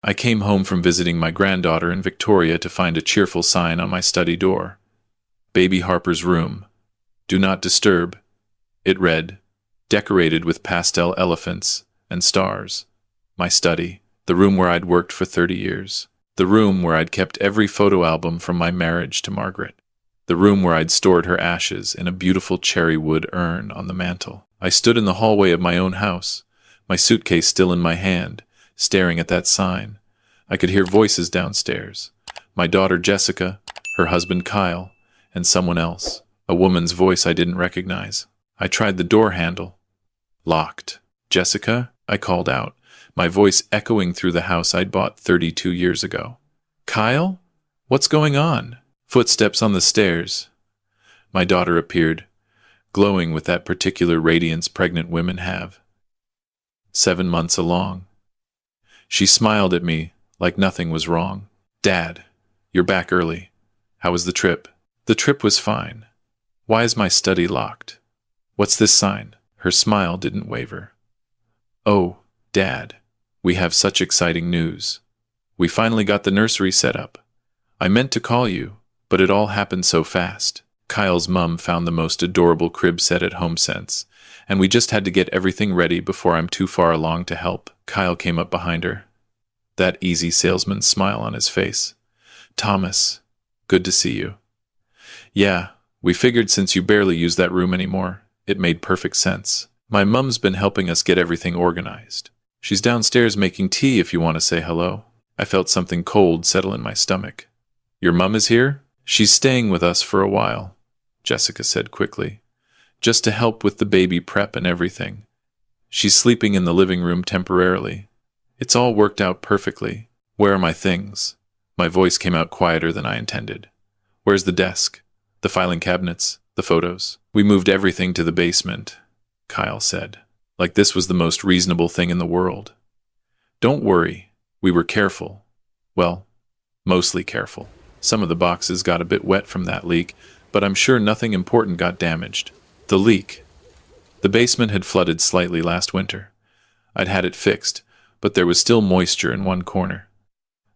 I came home from visiting my granddaughter in Victoria to find a cheerful sign on my study door. Baby Harper's room. Do not disturb. It read, decorated with pastel elephants and stars. My study, the room where I'd worked for 30 years. The room where I'd kept every photo album from my marriage to Margaret. The room where I'd stored her ashes in a beautiful cherry wood urn on the mantel. I stood in the hallway of my own house, my suitcase still in my hand, staring at that sign. I could hear voices downstairs. My daughter Jessica, her husband Kyle, and someone else. A woman's voice I didn't recognize. I tried the door handle. Locked. Jessica? I called out, my voice echoing through the house I'd bought 32 years ago. Kyle? What's going on? Footsteps on the stairs. My daughter appeared, glowing with that particular radiance pregnant women have. 7 months along. She smiled at me like nothing was wrong. Dad, you're back early. How was the trip? The trip was fine. Why is my study locked? What's this sign? Her smile didn't waver. Oh, Dad, we have such exciting news. We finally got the nursery set up. I meant to call you, but it all happened so fast. Kyle's mum found the most adorable crib set at HomeSense, and we just had to get everything ready before I'm too far along to help. Kyle came up behind her, that easy salesman's smile on his face. Thomas, good to see you. Yeah, we figured since you barely use that room anymore, it made perfect sense. My mum's been helping us get everything organized. She's downstairs making tea if you want to say hello. I felt something cold settle in my stomach. Your mum is here? She's staying with us for a while, Jessica said quickly, just to help with the baby prep and everything. She's sleeping in the living room temporarily. It's all worked out perfectly. Where are my things? My voice came out quieter than I intended. Where's the desk? The filing cabinets? The photos? We moved everything to the basement, Kyle said, like this was the most reasonable thing in the world. Don't worry, we were careful. Well, mostly careful. Some of the boxes got a bit wet from that leak, but I'm sure nothing important got damaged. The leak. The basement had flooded slightly last winter. I'd had it fixed, but there was still moisture in one corner.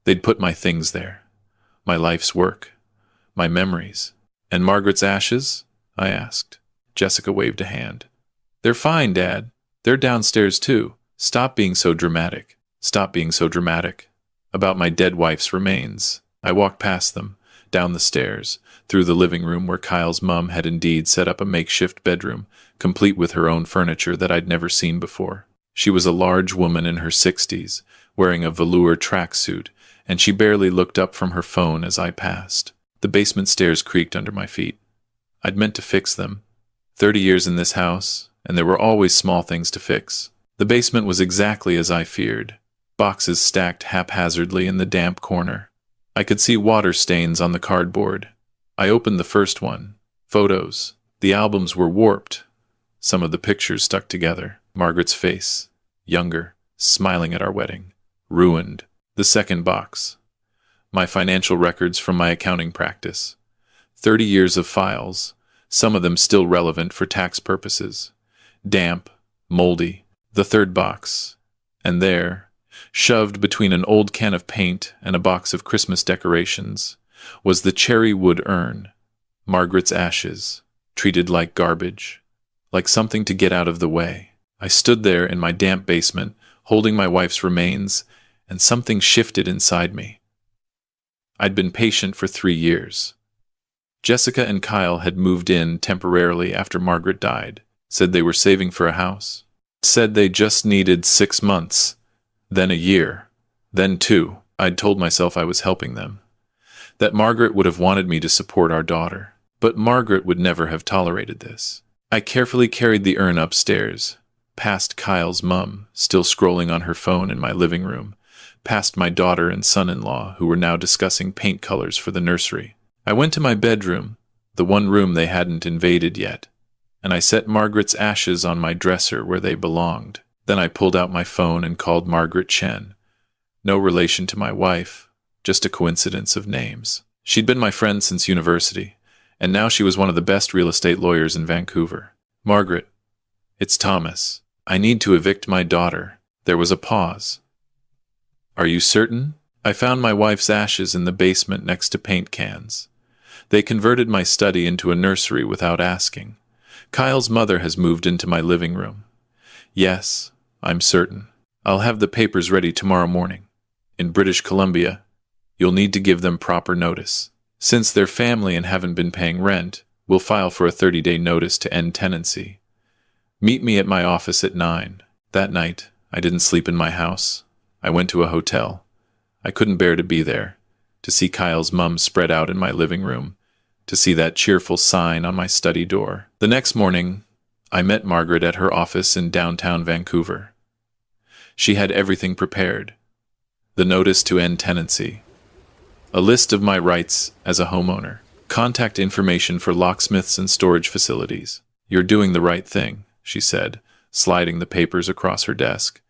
They'd put my things there. My life's work. My memories. And Margaret's ashes? I asked. Jessica waved a hand. They're fine, Dad. They're downstairs too. Stop being so dramatic. Stop being so dramatic. About my dead wife's remains. I walked past them, down the stairs, through the living room where Kyle's mum had indeed set up a makeshift bedroom, complete with her own furniture that I'd never seen before. She was a large woman in her 60s, wearing a velour tracksuit, and she barely looked up from her phone as I passed. The basement stairs creaked under my feet. I'd meant to fix them. 30 years in this house, and there were always small things to fix. The basement was exactly as I feared. Boxes stacked haphazardly in the damp corner. I could see water stains on the cardboard. I opened the first one. Photos. The albums were warped. Some of the pictures stuck together. Margaret's face. Younger. Smiling at our wedding. Ruined. The second box. My financial records from my accounting practice. 30 years of files. Some of them still relevant for tax purposes. Damp. Moldy. The third box. And there, shoved between an old can of paint and a box of Christmas decorations, was the cherry wood urn. Margaret's ashes, treated like garbage, like something to get out of the way. I stood there in my damp basement, holding my wife's remains, and something shifted inside me. I'd been patient for 3 years. Jessica and Kyle had moved in temporarily after Margaret died, said they were saving for a house, said they just needed 6 months, then a year, then 2. I'd told myself I was helping them, that Margaret would have wanted me to support our daughter, but Margaret would never have tolerated this. I carefully carried the urn upstairs, past Kyle's mum, still scrolling on her phone in my living room, past my daughter and son-in-law, who were now discussing paint colors for the nursery. I went to my bedroom, the one room they hadn't invaded yet, and I set Margaret's ashes on my dresser where they belonged. Then I pulled out my phone and called Margaret Chen. No relation to my wife, just a coincidence of names. She'd been my friend since university, and now she was one of the best real estate lawyers in Vancouver. Margaret, it's Thomas. I need to evict my daughter. There was a pause. Are you certain? I found my wife's ashes in the basement next to paint cans. They converted my study into a nursery without asking. Kyle's mother has moved into my living room. Yes, I'm certain. I'll have the papers ready tomorrow morning. In British Columbia, you'll need to give them proper notice. Since they're family and haven't been paying rent, we'll file for a 30-day notice to end tenancy. Meet me at my office at 9. That night, I didn't sleep in my house. I went to a hotel. I couldn't bear to be there, to see Kyle's mum spread out in my living room, to see that cheerful sign on my study door. The next morning, I met Margaret at her office in downtown Vancouver. She had everything prepared. The notice to end tenancy, a list of my rights as a homeowner, contact information for locksmiths and storage facilities. You're doing the right thing, she said, sliding the papers across her desk.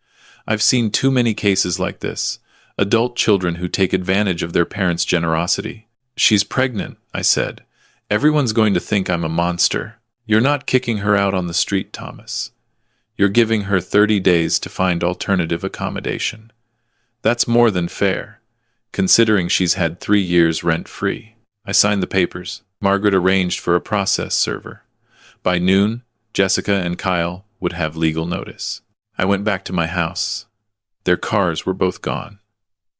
I've seen too many cases like this, adult children who take advantage of their parents' generosity. She's pregnant, I said. Everyone's going to think I'm a monster. You're not kicking her out on the street, Thomas. You're giving her 30 days to find alternative accommodation. That's more than fair, considering she's had 3 years rent-free. I signed the papers. Margaret arranged for a process server. By noon, Jessica and Kyle would have legal notice. I went back to my house. Their cars were both gone.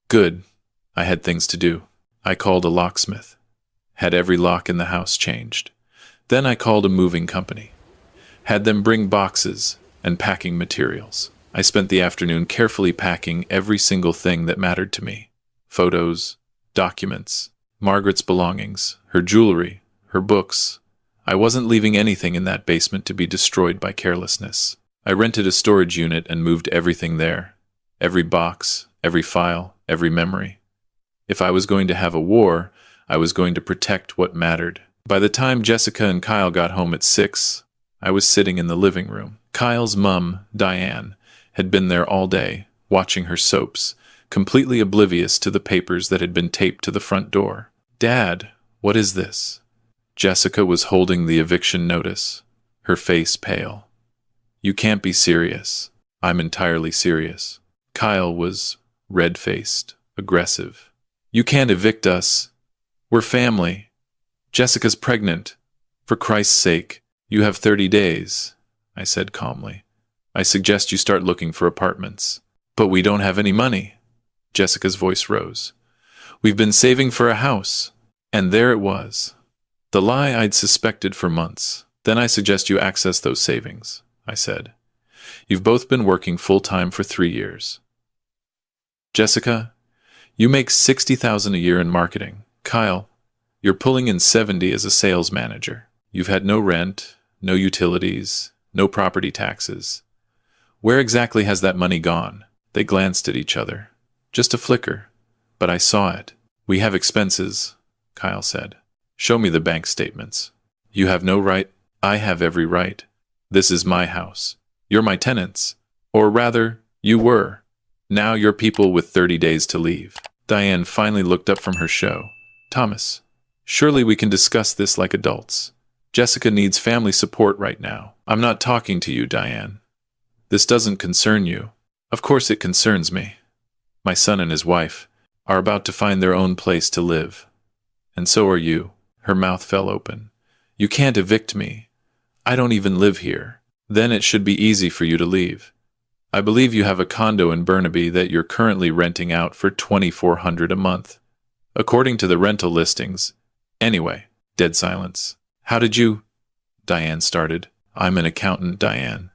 Good. I had things to do. I called a locksmith. Had every lock in the house changed. Then I called a moving company. Had them bring boxes and packing materials. I spent the afternoon carefully packing every single thing that mattered to me. Photos, documents, Margaret's belongings, her jewelry, her books. I wasn't leaving anything in that basement to be destroyed by carelessness. I rented a storage unit and moved everything there. Every box, every file, every memory. If I was going to have a war, I was going to protect what mattered. By the time Jessica and Kyle got home at 6, I was sitting in the living room. Kyle's mum, Diane, had been there all day, watching her soaps, completely oblivious to the papers that had been taped to the front door. Dad, what is this? Jessica was holding the eviction notice, her face pale. You can't be serious. I'm entirely serious. Kyle was red-faced, aggressive. You can't evict us. We're family. Jessica's pregnant. For Christ's sake, you have 30 days, I said calmly. I suggest you start looking for apartments. But we don't have any money. Jessica's voice rose. We've been saving for a house. And there it was. The lie I'd suspected for months. Then I suggest you access those savings, I said. You've both been working full-time for 3 years. Jessica, you make $60,000 a year in marketing. Kyle, you're pulling in $70,000 as a sales manager. You've had no rent, no utilities, no property taxes. Where exactly has that money gone? They glanced at each other. Just a flicker, but I saw it. We have expenses, Kyle said. Show me the bank statements. You have no right. I have every right. This is my house. You're my tenants. Or rather, you were. Now you're people with 30 days to leave. Diane finally looked up from her show. Thomas, surely we can discuss this like adults. Jessica needs family support right now. I'm not talking to you, Diane. This doesn't concern you. Of course it concerns me. My son and his wife are about to find their own place to live. And so are you. Her mouth fell open. You can't evict me. I don't even live here. Then it should be easy for you to leave. I believe you have a condo in Burnaby that you're currently renting out for $2,400 a month. According to the rental listings. Anyway, dead silence. How did you? Diane started. I'm an accountant, Diane.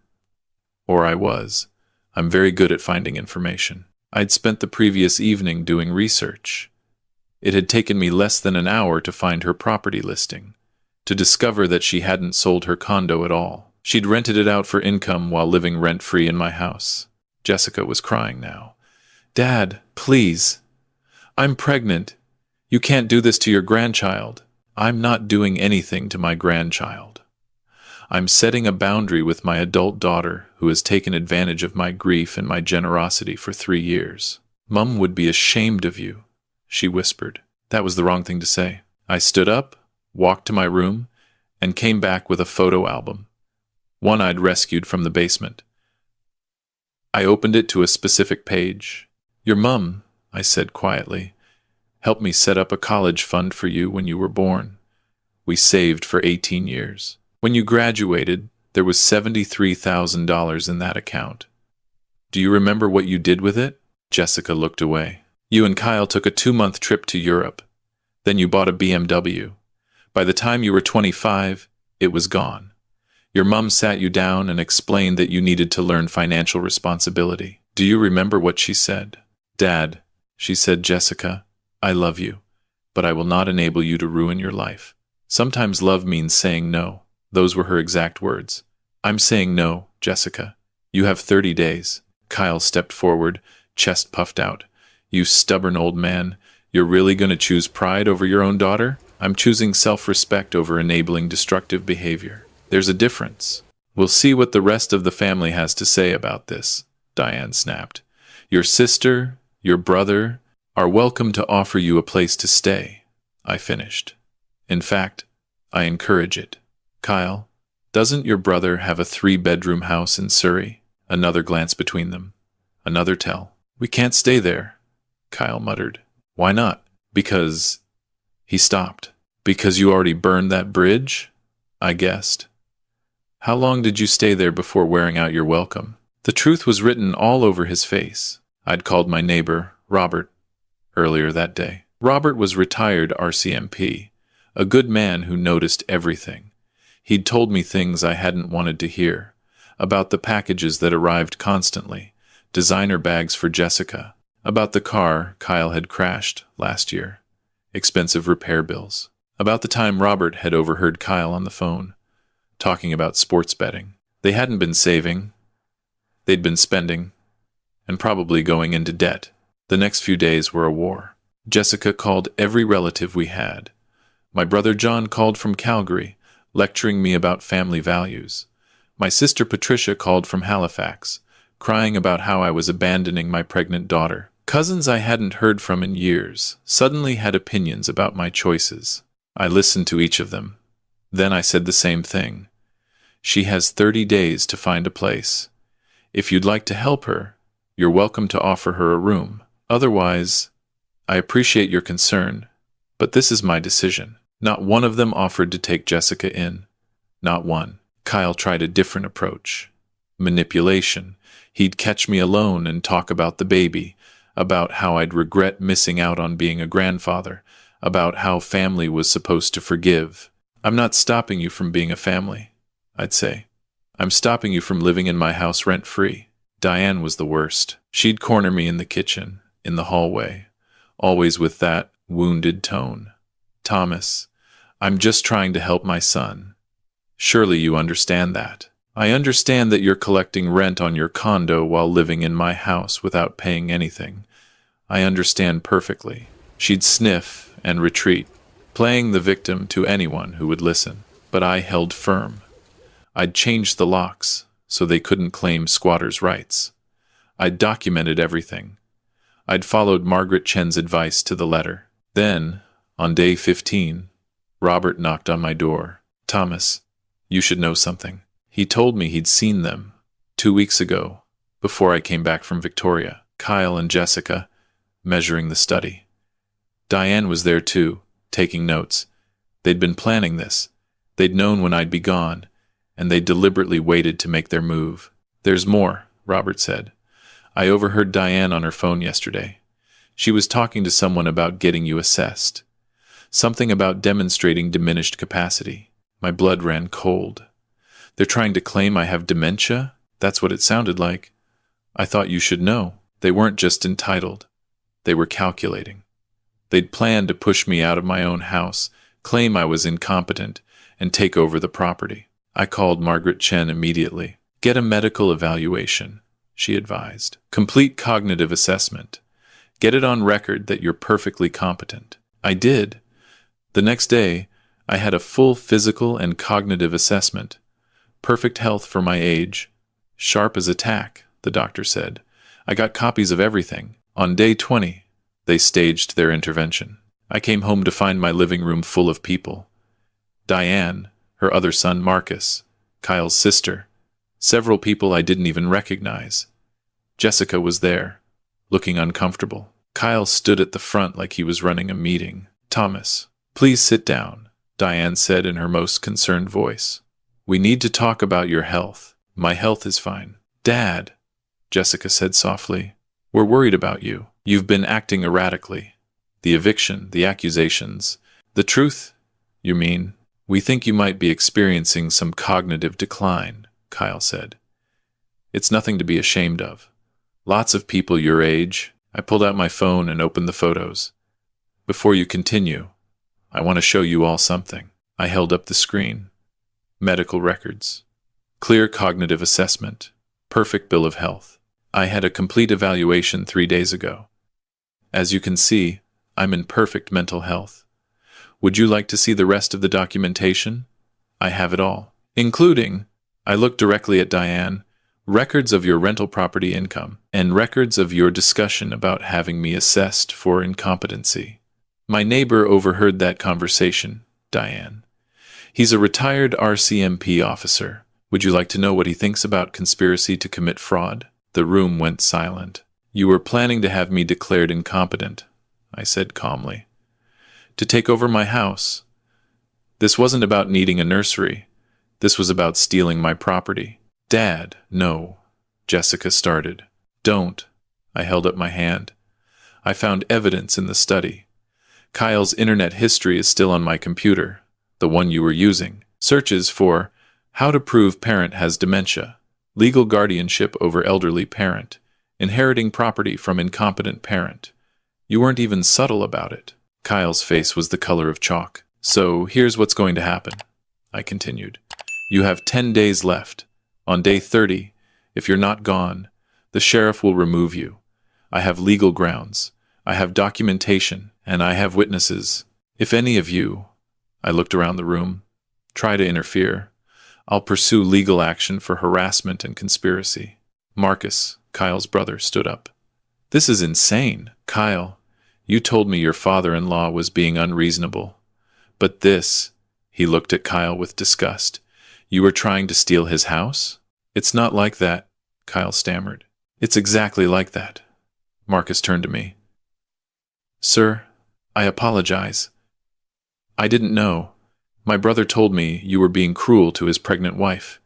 Or I was. I'm very good at finding information. I'd spent the previous evening doing research. It had taken me less than an hour to find her property listing, to discover that she hadn't sold her condo at all. She'd rented it out for income while living rent-free in my house. Jessica was crying now. Dad, please. I'm pregnant. You can't do this to your grandchild. I'm not doing anything to my grandchild. I'm setting a boundary with my adult daughter who has taken advantage of my grief and my generosity for 3 years. Mum would be ashamed of you, she whispered. That was the wrong thing to say. I stood up, walked to my room, and came back with a photo album, one I'd rescued from the basement. I opened it to a specific page. Your mum, I said quietly. "Helped me set up a college fund for you when you were born. We saved for 18 years. When you graduated, there was $73,000 in that account. Do you remember what you did with it?" Jessica looked away. "You and Kyle took a 2-month trip to Europe. Then you bought a BMW. By the time you were 25, it was gone. Your mom sat you down and explained that you needed to learn financial responsibility. Do you remember what she said?" "Dad," she said, "Jessica, I love you, but I will not enable you to ruin your life. Sometimes love means saying no." Those were her exact words. "I'm saying no, Jessica. You have 30 days. Kyle stepped forward, chest puffed out. "You stubborn old man. You're really going to choose pride over your own daughter? I'm choosing self-respect over enabling destructive behavior. There's a difference." "We'll see what the rest of the family has to say about this," Diane snapped. "Your sister, your brother, are welcome to offer you a place to stay," I finished. "In fact, I encourage it. Kyle, doesn't your brother have a 3-bedroom house in Surrey?" Another glance between them. Another tell. "We can't stay there," Kyle muttered. "Why not?" "Because—" He stopped. "Because you already burned that bridge?" I guessed. "How long did you stay there before wearing out your welcome?" The truth was written all over his face. I'd called my neighbor, Robert, earlier that day. Robert was retired RCMP, a good man who noticed everything. He'd told me things I hadn't wanted to hear, about the packages that arrived constantly, designer bags for Jessica, about the car Kyle had crashed last year, expensive repair bills, about the time Robert had overheard Kyle on the phone, talking about sports betting. They hadn't been saving. They'd been spending, and probably going into debt. The next few days were a war. Jessica called every relative we had. My brother John called from Calgary, lecturing me about family values. My sister Patricia called from Halifax, crying about how I was abandoning my pregnant daughter. Cousins I hadn't heard from in years suddenly had opinions about my choices. I listened to each of them. Then I said the same thing. She has 30 days to find a place. If you'd like to help her, you're welcome to offer her a room. Otherwise, I appreciate your concern, but this is my decision. Not one of them offered to take Jessica in. Not one. Kyle tried a different approach. Manipulation. He'd catch me alone and talk about the baby, about how I'd regret missing out on being a grandfather, about how family was supposed to forgive. "I'm not stopping you from being a family," I'd say. "I'm stopping you from living in my house rent-free." Diane was the worst. She'd corner me in the kitchen, in the hallway, always with that wounded tone. "Thomas, I'm just trying to help my son. Surely you understand that. I understand that you're collecting rent on your condo while living in my house without paying anything. I understand perfectly." She'd sniff and retreat, playing the victim to anyone who would listen. But I held firm. I'd changed the locks so they couldn't claim squatters' rights. I'd documented everything. I'd followed Margaret Chen's advice to the letter. Then, on day 15, Robert knocked on my door. "Thomas, you should know something." He told me he'd seen them 2 weeks ago, before I came back from Victoria. Kyle and Jessica, measuring the study. Diane was there too, taking notes. They'd been planning this. They'd known when I'd be gone, and they deliberately waited to make their move. "There's more," Robert said. "I overheard Diane on her phone yesterday. She was talking to someone about getting you assessed. Something about demonstrating diminished capacity." My blood ran cold. "They're trying to claim I have dementia?" That's what it sounded like. I thought you should know. They weren't just entitled. They were calculating. They'd planned to push me out of my own house, claim I was incompetent, and take over the property. I called Margaret Chen immediately. "Get a medical evaluation," she advised. "Complete cognitive assessment. Get it on record that you're perfectly competent." I did. The next day, I had a full physical and cognitive assessment. Perfect health for my age. Sharp as a tack, the doctor said. I got copies of everything. On day 20, they staged their intervention. I came home to find my living room full of people. Diane, her other son Marcus, Kyle's sister, several people I didn't even recognize. Jessica was there, looking uncomfortable. Kyle stood at the front like he was running a meeting. Thomas, please sit down, Diane said in her most concerned voice. We need to talk about your health. My health is fine. Dad, Jessica said softly, we're worried about you. You've been acting erratically. The eviction, the accusations. The truth, you mean? We think you might be experiencing some cognitive decline, Kyle said. It's nothing to be ashamed of. Lots of people your age. I pulled out my phone and opened the photos. Before you continue, I want to show you all something. I held up the screen. Medical records. Clear cognitive assessment. Perfect bill of health. I had a complete evaluation 3 days ago. As you can see, I'm in perfect mental health. Would you like to see the rest of the documentation? I have it all, including, I looked directly at Diane, records of your rental property income, and records of your discussion about having me assessed for incompetency. My neighbor overheard that conversation, Diane. He's a retired RCMP officer. Would you like to know what he thinks about conspiracy to commit fraud? The room went silent. You were planning to have me declared incompetent, I said calmly. To take over my house. This wasn't about needing a nursery. This was about stealing my property. Dad, no, Jessica started. Don't. I held up my hand. I found evidence in the study. Kyle's internet history is still on my computer, the one you were using. Searches for how to prove parent has dementia, legal guardianship over elderly parent, inheriting property from incompetent parent. You weren't even subtle about it. Kyle's face was the color of chalk. So here's what's going to happen, I continued. You have 10 days left. On day 30, if you're not gone, the sheriff will remove you. I have legal grounds. I have documentation, and I have witnesses. If any of you, I looked around the room, try to interfere, I'll pursue legal action for harassment and conspiracy. Marcus, Kyle's brother, stood up. This is insane. Kyle, you told me your father-in-law was being unreasonable. But this, he looked at Kyle with disgust. You were trying to steal his house? It's not like that, Kyle stammered. It's exactly like that. Marcus turned to me. Sir, I apologize. I didn't know. My brother told me you were being cruel to his pregnant wife.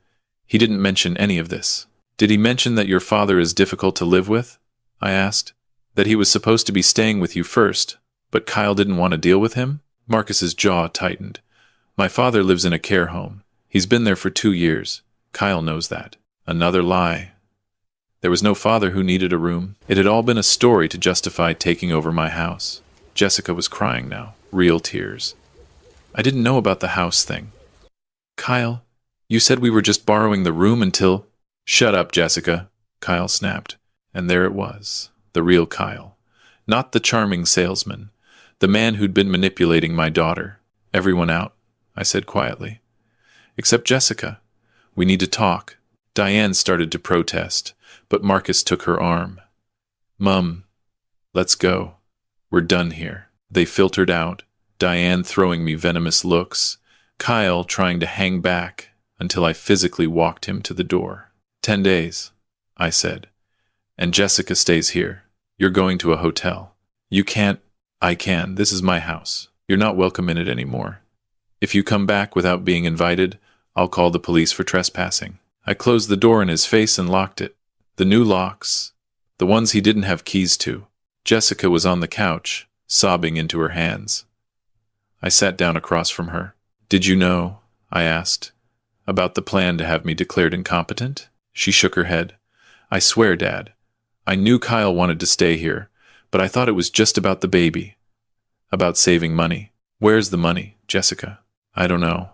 He didn't mention any of this. Did he mention that your father is difficult to live with? I asked. That he was supposed to be staying with you first, but Kyle didn't want to deal with him? Marcus's jaw tightened. My father lives in a care home. He's been there for 2 years. Kyle knows that. Another lie. There was no father who needed a room. It had all been a story to justify taking over my house. Jessica was crying now, real tears. I didn't know about the house thing. Kyle, you said we were just borrowing the room until... Shut up, Jessica, Kyle snapped. And there it was, the real Kyle. Not the charming salesman, the man who'd been manipulating my daughter. Everyone out, I said quietly. Except Jessica. We need to talk. Diane started to protest, but Marcus took her arm. Mum, let's go. We're done here. They filtered out, Diane throwing me venomous looks, Kyle trying to hang back until I physically walked him to the door. 10 days, I said. And Jessica stays here. You're going to a hotel. You can't. I can. This is my house. You're not welcome in it anymore. If you come back without being invited, I'll call the police for trespassing. I closed the door in his face and locked it. The new locks, the ones he didn't have keys to. Jessica was on the couch, sobbing into her hands. I sat down across from her. Did you know, I asked, about the plan to have me declared incompetent? She shook her head. I swear, Dad, I knew Kyle wanted to stay here, but I thought it was just about the baby. About saving money. Where's the money, Jessica? I don't know.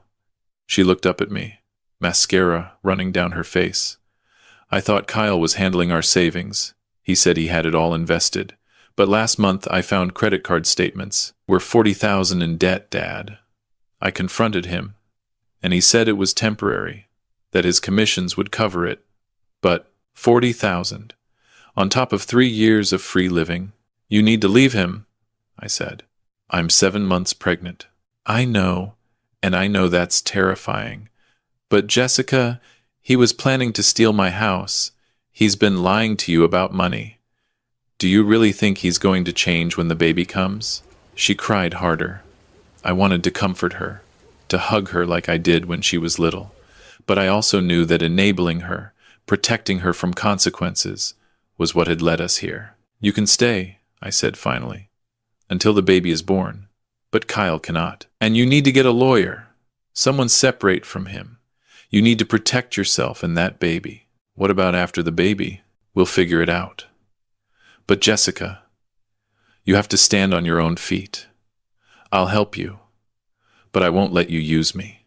She looked up at me, mascara running down her face. I thought Kyle was handling our savings. He said he had it all invested. But last month I found credit card statements. We're $40,000 in debt, Dad. I confronted him, and he said it was temporary, that his commissions would cover it. But $40,000, on top of 3 years of free living. You need to leave him, I said. I'm 7 months pregnant. I know, and I know that's terrifying. But Jessica, he was planning to steal my house. He's been lying to you about money. Do you really think he's going to change when the baby comes? She cried harder. I wanted to comfort her, to hug her like I did when she was little. But I also knew that enabling her, protecting her from consequences, was what had led us here. You can stay, I said finally, until the baby is born. But Kyle cannot. And you need to get a lawyer. Someone separate from him. You need to protect yourself and that baby. What about after the baby? We'll figure it out. But Jessica, you have to stand on your own feet. I'll help you, but I won't let you use me.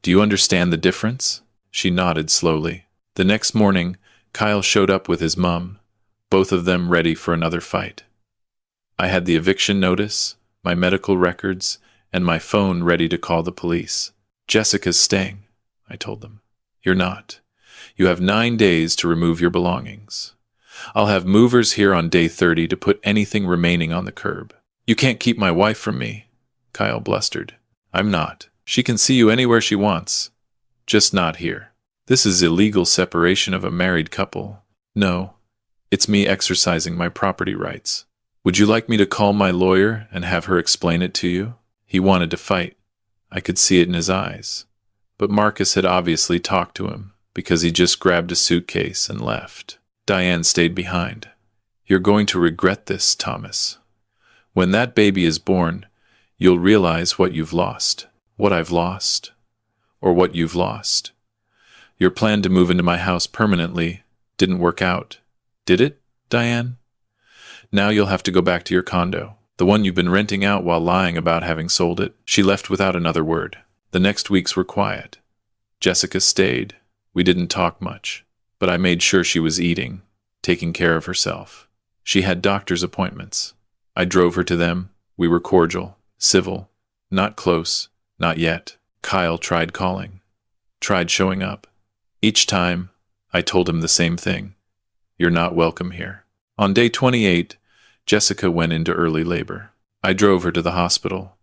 Do you understand the difference? She nodded slowly. The next morning, Kyle showed up with his mum, both of them ready for another fight. I had the eviction notice, my medical records, and my phone ready to call the police. Jessica's staying, I told them. You're not. You have 9 days to remove your belongings. I'll have movers here on day 30 to put anything remaining on the curb. You can't keep my wife from me, Kyle blustered. I'm not. She can see you anywhere she wants. Just not here. This is illegal separation of a married couple. No, it's me exercising my property rights. Would you like me to call my lawyer and have her explain it to you? He wanted to fight. I could see it in his eyes. But Marcus had obviously talked to him, because he just grabbed a suitcase and left. Diane stayed behind. You're going to regret this, Thomas. When that baby is born, you'll realize what you've lost. What I've lost. Or what you've lost. Your plan to move into my house permanently didn't work out. Did it, Diane? Now you'll have to go back to your condo, the one you've been renting out while lying about having sold it. She left without another word. The next weeks were quiet. Jessica stayed. We didn't talk much, but I made sure she was eating, taking care of herself. She had doctor's appointments. I drove her to them. We were cordial, civil, not close, not yet. Kyle tried calling, tried showing up. Each time, I told him the same thing. You're not welcome here. On day 28, Jessica went into early labor. I drove her to the hospital.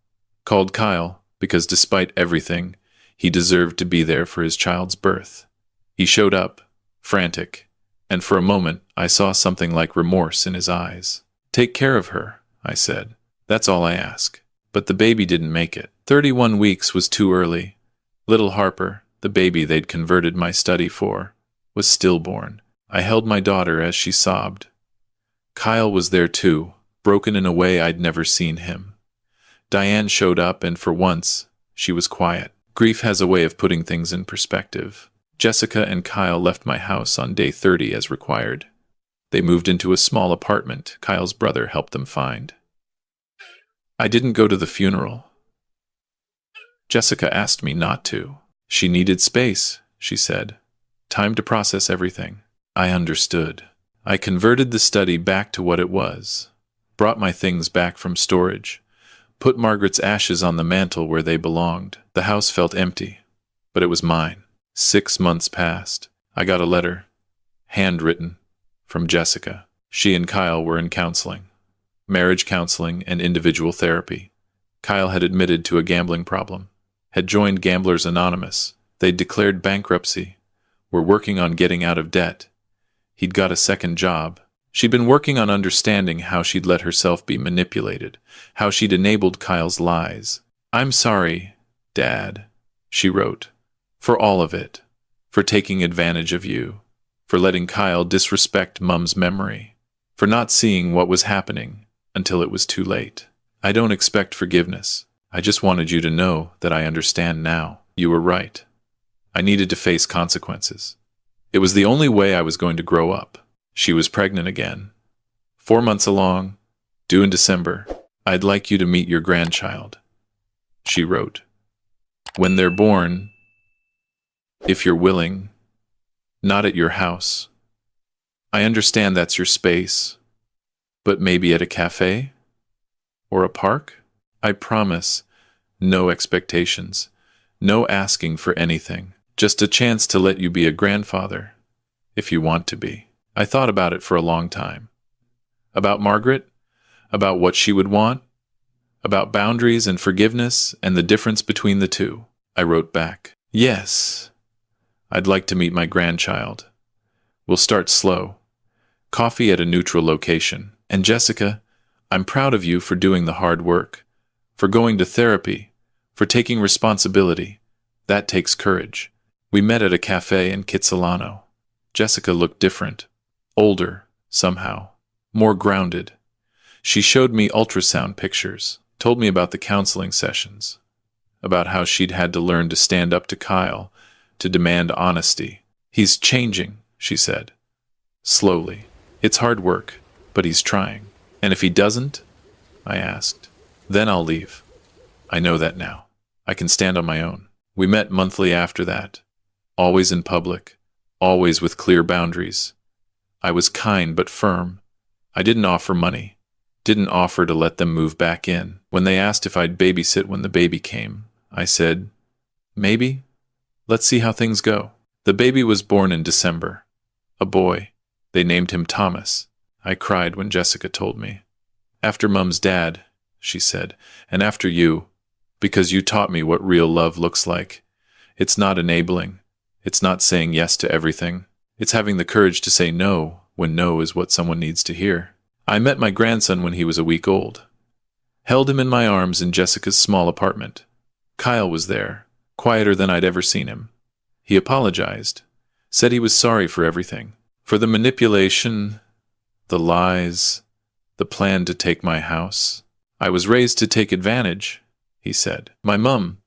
Called Kyle, because despite everything, he deserved to be there for his child's birth. He showed up, frantic, and for a moment I saw something like remorse in his eyes. Take care of her, I said. That's all I ask. But the baby didn't make it. 31 weeks was too early. Little Harper, the baby they'd converted my study for, was stillborn. I held my daughter as she sobbed. Kyle was there too, broken in a way I'd never seen him. Diane showed up, and for once, she was quiet. Grief has a way of putting things in perspective. Jessica and Kyle left my house on day 30 as required. They moved into a small apartment Kyle's brother helped them find. I didn't go to the funeral. Jessica asked me not to. She needed space, she said. Time to process everything. I understood. I converted the study back to what it was, brought my things back from storage, put Margaret's ashes on the mantel where they belonged. The house felt empty, but it was mine. 6 months passed. I got a letter, handwritten, from Jessica. She and Kyle were in counseling, marriage counseling and individual therapy. Kyle had admitted to a gambling problem, had joined Gamblers Anonymous. They'd declared bankruptcy, were working on getting out of debt. He'd got a second job. She'd been working on understanding how she'd let herself be manipulated, how she'd enabled Kyle's lies. I'm sorry, Dad, she wrote, for all of it, for taking advantage of you, for letting Kyle disrespect Mum's memory, for not seeing what was happening until it was too late. I don't expect forgiveness. I just wanted you to know that I understand now. You were right. I needed to face consequences. It was the only way I was going to grow up. She was pregnant again. 4 months along, due in December. I'd like you to meet your grandchild, she wrote. When they're born, if you're willing, not at your house. I understand that's your space, but maybe at a cafe? Or a park? I promise, no expectations, no asking for anything, just a chance to let you be a grandfather, if you want to be. I thought about it for a long time. About Margaret, about what she would want, about boundaries and forgiveness and the difference between the two. I wrote back, yes, I'd like to meet my grandchild. We'll start slow. Coffee at a neutral location. And Jessica, I'm proud of you for doing the hard work, for going to therapy, for taking responsibility. That takes courage. We met at a cafe in Kitsilano. Jessica looked different, older, somehow, more grounded. She showed me ultrasound pictures, told me about the counseling sessions, about how she'd had to learn to stand up to Kyle, to demand honesty. He's changing, she said. Slowly. It's hard work, but he's trying. And if he doesn't? I asked. Then I'll leave. I know that now. I can stand on my own. We met monthly after that. Always in public. Always with clear boundaries. I was kind but firm. I didn't offer money. Didn't offer to let them move back in. When they asked if I'd babysit when the baby came, I said, maybe. Let's see how things go. The baby was born in December. A boy. They named him Thomas. I cried when Jessica told me. After Mum's dad, she said, and after you, because you taught me what real love looks like. It's not enabling. It's not saying yes to everything. It's having the courage to say no when no is what someone needs to hear. I met my grandson when he was a week old. Held him in my arms in Jessica's small apartment. Kyle was there, quieter than I'd ever seen him. He apologized, said he was sorry for everything. For the manipulation, the lies, the plan to take my house. I was raised to take advantage, he said. My mum,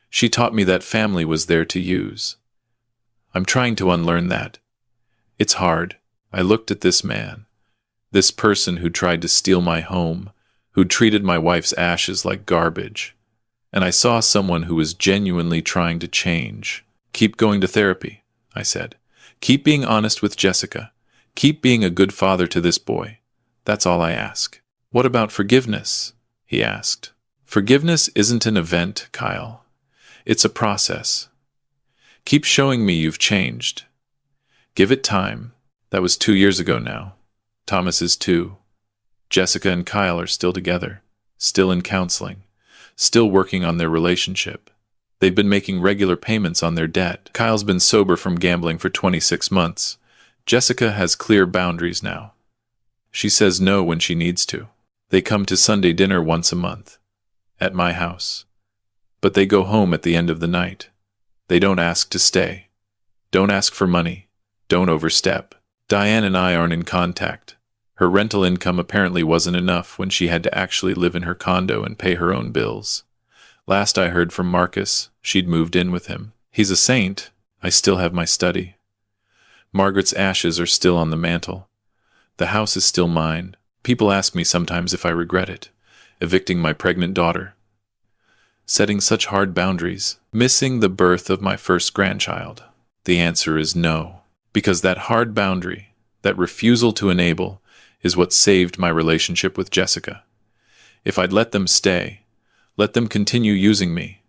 she taught me that family was there to use. I'm trying to unlearn that. It's hard. I looked at this man, this person who tried to steal my home, who treated my wife's ashes like garbage. And I saw someone who was genuinely trying to change. Keep going to therapy, I said. Keep being honest with Jessica. Keep being a good father to this boy. That's all I ask. What about forgiveness? He asked. Forgiveness isn't an event, Kyle. It's a process. Keep showing me you've changed. Give it time. That was 2 years ago now. Thomas is 2. Jessica and Kyle are still together, still in counseling, still working on their relationship. They've been making regular payments on their debt. Kyle's been sober from gambling for 26 months. Jessica has clear boundaries now. She says no when she needs to. They come to Sunday dinner once a month, at my house. But they go home at the end of the night. They don't ask to stay. Don't ask for money. Don't overstep. Diane and I aren't in contact. Her rental income apparently wasn't enough when she had to actually live in her condo and pay her own bills. Last I heard from Marcus, she'd moved in with him. He's a saint. I still have my study. Margaret's ashes are still on the mantel. The house is still mine. People ask me sometimes if I regret it. Evicting my pregnant daughter. Setting such hard boundaries. Missing the birth of my first grandchild. The answer is no. Because that hard boundary, that refusal to enable, is what saved my relationship with Jessica. If I'd let them stay, let them continue using me,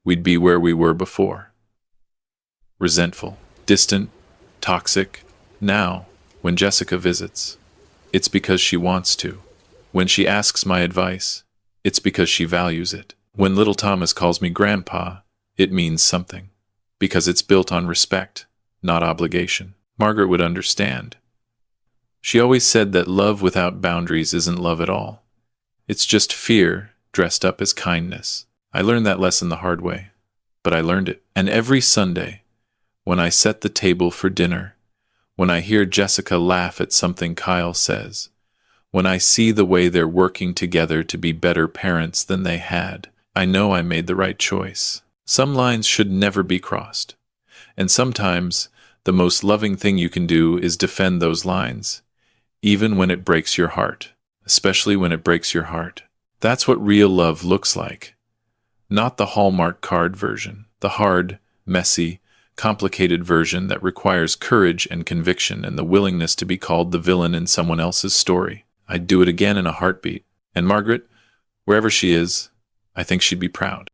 we'd be where we were before. Resentful, distant, toxic. Now, when Jessica visits, it's because she wants to. When she asks my advice, it's because she values it. When little Thomas calls me grandpa, it means something. Because it's built on respect, not obligation. Margaret would understand. She always said that love without boundaries isn't love at all. It's just fear dressed up as kindness. I learned that lesson the hard way, but I learned it. And every Sunday, when I set the table for dinner, when I hear Jessica laugh at something Kyle says, when I see the way they're working together to be better parents than they had, I know I made the right choice. Some lines should never be crossed. And sometimes, the most loving thing you can do is defend those lines, even when it breaks your heart, especially when it breaks your heart. That's what real love looks like. Not the Hallmark card version, the hard, messy, complicated version that requires courage and conviction and the willingness to be called the villain in someone else's story. I'd do it again in a heartbeat. And Margaret, wherever she is, I think she'd be proud.